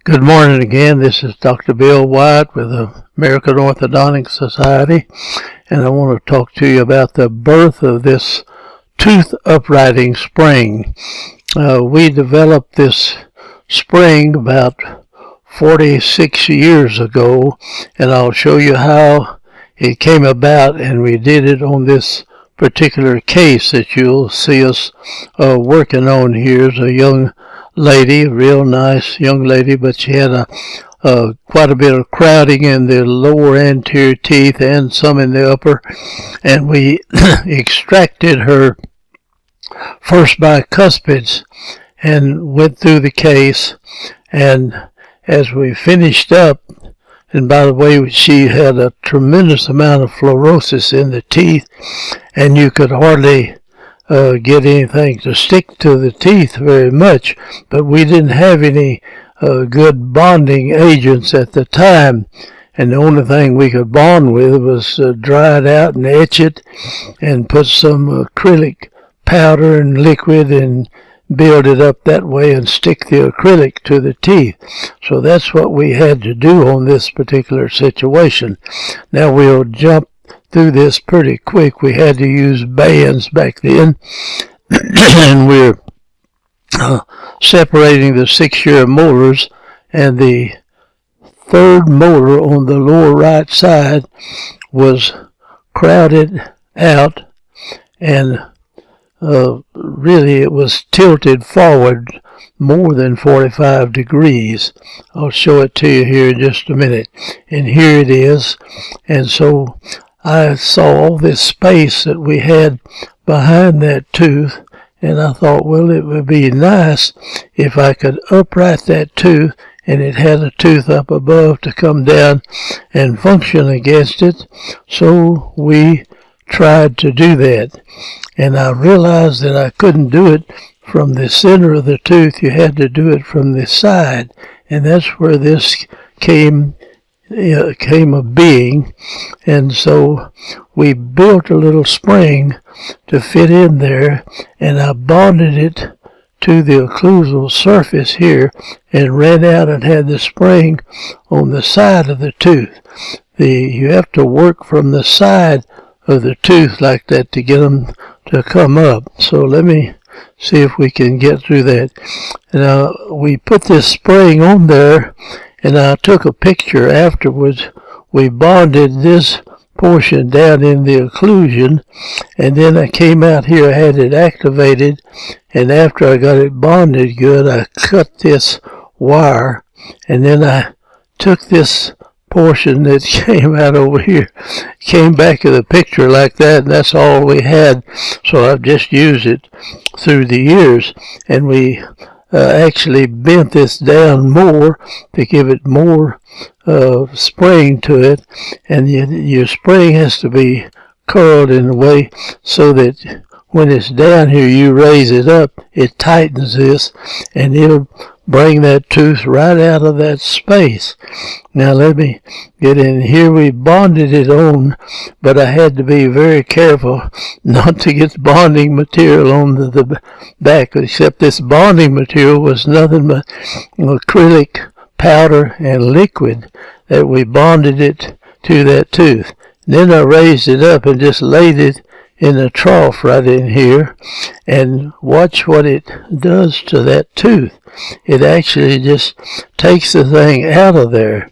Good morning again. This is Dr. Bill White with the American Orthodontic Society, and I want to talk to you about the birth of this tooth uprighting spring. We developed this spring about 46 years ago, and I'll show you how it came about, and we did it on this particular case that you'll see us working on here. Is a young lady, a real nice young lady, but she had quite a bit of crowding in the lower anterior teeth and some in the upper, and we extracted her first bicuspids and went through the case. And as we finished up, and by the way, she had a tremendous amount of fluorosis in the teeth, and you could hardly get anything to stick to the teeth very much, but we didn't have any good bonding agents at the time, and the only thing we could bond with was dry it out and etch it and put some acrylic powder and liquid and build it up that way and stick the acrylic to the teeth. So that's what we had to do on this particular situation. Now we'll jump through this pretty quick. We had to use bands back then, and we're separating the 6-year molars, and the third molar on the lower right side was crowded out, and really it was tilted forward more than 45 degrees. I'll show it to you here in just a minute. And here it is. And so I saw all this space that we had behind that tooth, and I thought, well, it would be nice if I could upright that tooth and it had a tooth up above to come down and function against it. So we tried to do that, and I realized that I couldn't do it from the center of the tooth. You had to do it from the side, and that's where this came a being. And so we built a little spring to fit in there, and I bonded it to the occlusal surface here and ran out and had the spring on the side of the tooth. You have to work from the side of the tooth like that to get them to come up. So let me see if we can get through that. Now we put this spring on there, and I took a picture afterwards. We bonded this portion down in the occlusion, and then I came out here, I had it activated, and after I got it bonded good, I cut this wire, and then I took this portion that came out over here, came back to the picture like that, and that's all we had. So I've just used it through the years, and we actually bent this down more to give it more spring to it, and your spring has to be curled in a way so that when it's down here, you raise it up, it tightens this, and it'll bring that tooth right out of that space. Now let me get in here. We bonded it on, but I had to be very careful not to get bonding material on the back, except this bonding material was nothing but acrylic powder and liquid that we bonded it to that tooth. Then I raised it up and just laid it in a trough right in here, and watch what it does to that tooth. It actually just takes the thing out of there,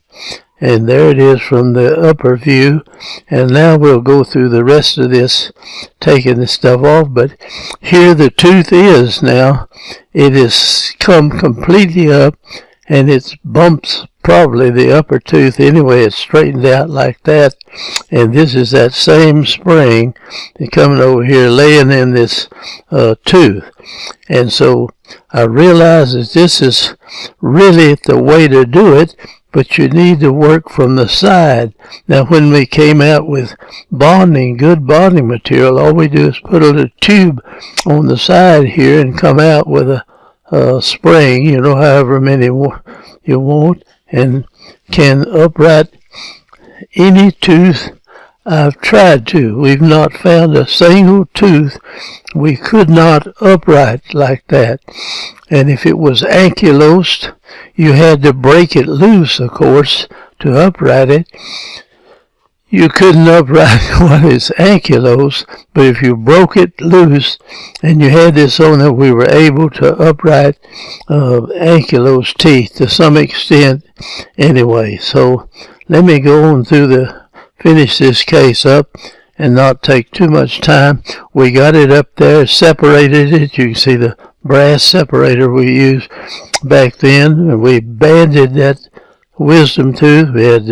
and there it is from the upper view. And now we'll go through the rest of this, taking the stuff off. But here the tooth is now. It has come completely up, and it bumps probably the upper tooth anyway. It's straightened out like that, and this is that same spring coming over here laying in this tooth. And so I realized that this is really the way to do it, but you need to work from the side. Now when we came out with bonding, good bonding material, all we do is put a little tube on the side here and come out with a spring, however many you want, and can upright any tooth I've tried to. We've not found a single tooth we could not upright like that. And if it was ankylosed, you had to break it loose, of course, to upright it. You couldn't upright what is ankylose, but if you broke it loose and you had this on it, we were able to upright ankylose teeth to some extent anyway. So let me go on finish this case up and not take too much time. We got it up there, separated it. You can see the brass separator we used back then, and we banded that wisdom tooth. We had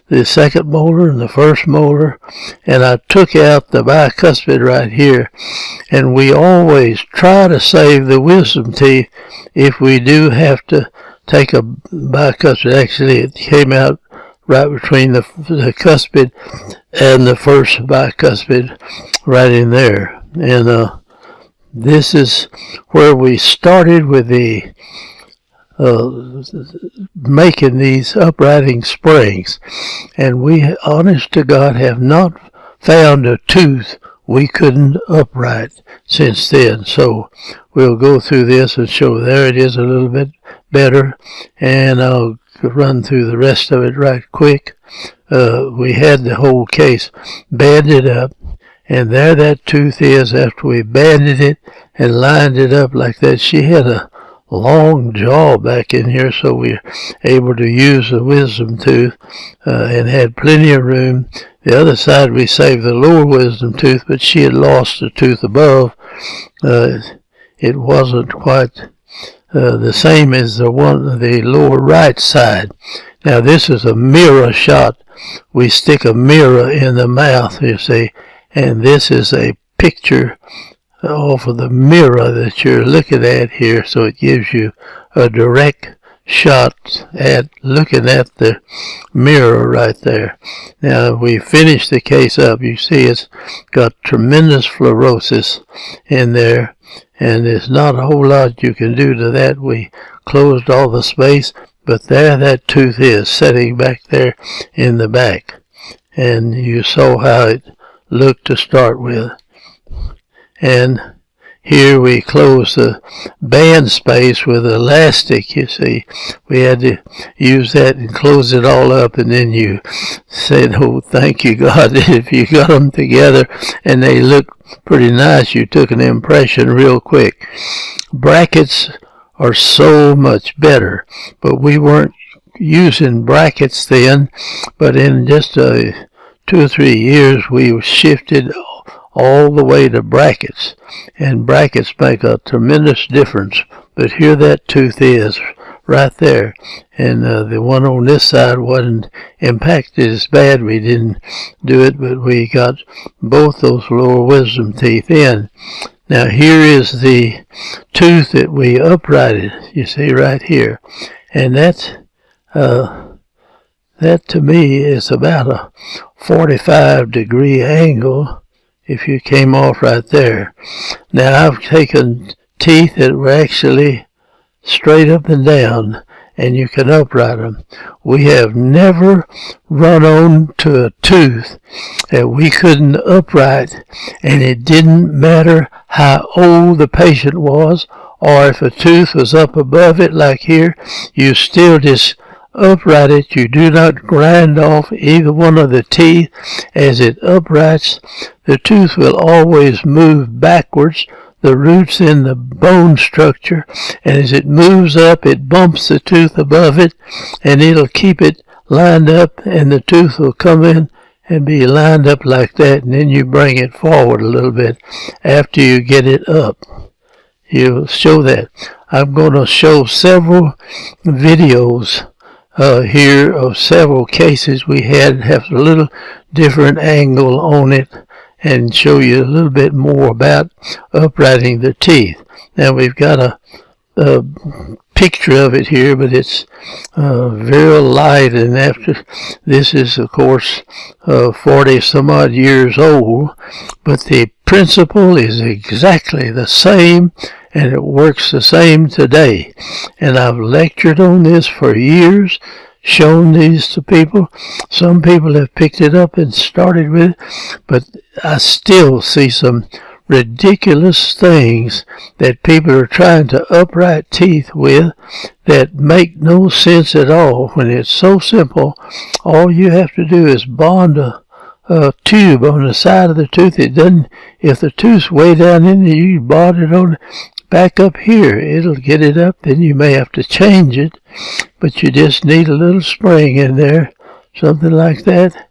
the second molar and the first molar, and I took out the bicuspid right here. And we always try to save the wisdom teeth if we do have to take a bicuspid. Actually, it came out right between the cuspid and the first bicuspid, right in there. And this is where we started with the making these uprighting springs, and we, honest to God, have not found a tooth we couldn't upright since then. So we'll go through this and show. There it is, a little bit better, and I'll run through the rest of it right quick. We had the whole case banded up, and there that tooth is after we banded it and lined it up like that. She had a long jaw back in here, so we were able to use the wisdom tooth and had plenty of room. The other side we saved the lower wisdom tooth, but she had lost the tooth above. It wasn't quite the same as the lower right side. Now this is a mirror shot. We stick a mirror in the mouth, you see, and this is a picture off of the mirror that you're looking at here, so it gives you a direct shot at looking at the mirror right there. Now we finished the case up. You see it's got tremendous fluorosis in there, and there's not a whole lot you can do to that. We closed all the space, but there that tooth is sitting back there in the back, and you saw how it looked to start with. And here we close the band space with elastic, you see. We had to use that and close it all up, and then you said, oh, thank you, God, if you got them together and they look pretty nice, you took an impression real quick. Brackets are so much better, but we weren't using brackets then, but in just 2 or 3 years we shifted all the way to brackets, and brackets make a tremendous difference. But here that tooth is right there, and the one on this side wasn't impacted as bad. We didn't do it, but we got both those lower wisdom teeth in. Now here is the tooth that we uprighted, you see right here, and that to me is about a 45-degree angle if you came off right there. Now I've taken teeth that were actually straight up and down, and you can upright them. We have never run on to a tooth that we couldn't upright, and it didn't matter how old the patient was, or if a tooth was up above it like here, you still just upright it. You do not grind off either one of the teeth. As it uprights, the tooth will always move backwards. The root's in the bone structure, and as it moves up, it bumps the tooth above it, and it'll keep it lined up, and the tooth will come in and be lined up like that, and then you bring it forward a little bit after you get it up. You'll show that. I'm going to show several videos here of several cases we had, have a little different angle on it, and show you a little bit more about uprighting the teeth. Now we've got a picture of it here, but it's very light, and after this is of course 40 some odd years old, but the principle is exactly the same, and it works the same today. And I've lectured on this for years, shown these to people. Some people have picked it up and started with it, but I still see some ridiculous things that people are trying to upright teeth with that make no sense at all when it's so simple. All you have to do is bond a tube on the side of the tooth. It doesn't, if the tooth's way down in there, you bond it on back up here. It'll get it up. Then you may have to change it, but you just need a little spring in there, something like that,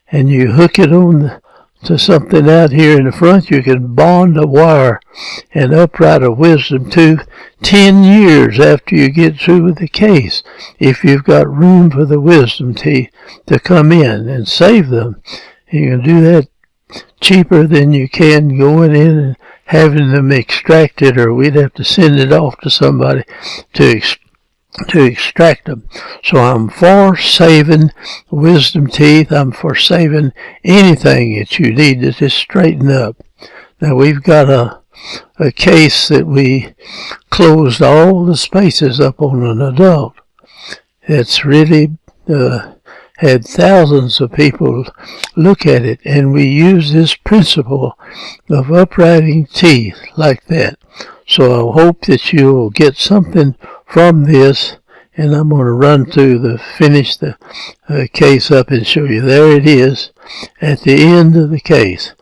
and you hook it on to something out here in the front. You can bond a wire and upright a wisdom tooth 10 years after you get through with the case, if you've got room for the wisdom teeth to come in and save them. You can do that cheaper than you can going in and having them extracted, or we'd have to send it off to somebody to extract them. So I'm for saving wisdom teeth. I'm for saving anything that you need to just straighten up. Now we've got a case that we closed all the spaces up on an adult. It's really had thousands of people look at it, and we use this principle of uprighting teeth like that. So I hope that you'll get something from this, and I'm going to run through finish the case up and show you. There it is at the end of the case,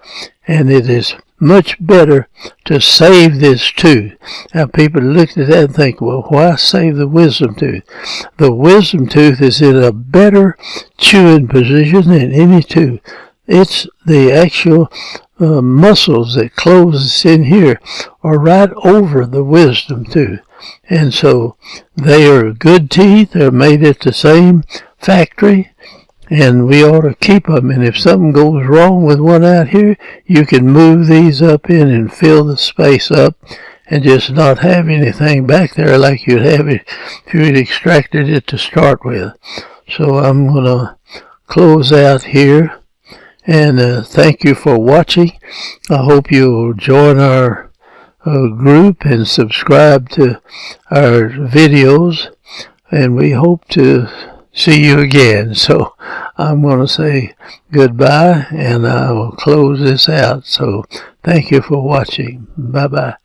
and it is much better to save this tooth. Now people look at that and think, well, why save the wisdom tooth? The wisdom tooth is in a better chewing position than any tooth. It's the actual muscles that close in here are right over the wisdom tooth. And so they are good teeth. They're made at the same factory, and we ought to keep them. And if something goes wrong with one out here, you can move these up in and fill the space up and just not have anything back there like you'd have it if you'd extracted it to start with. So I'm going to close out here, and thank you for watching. I hope you'll join our group and subscribe to our videos, and we hope to see you again. So I'm going to say goodbye, and I will close this out. So thank you for watching. Bye-bye.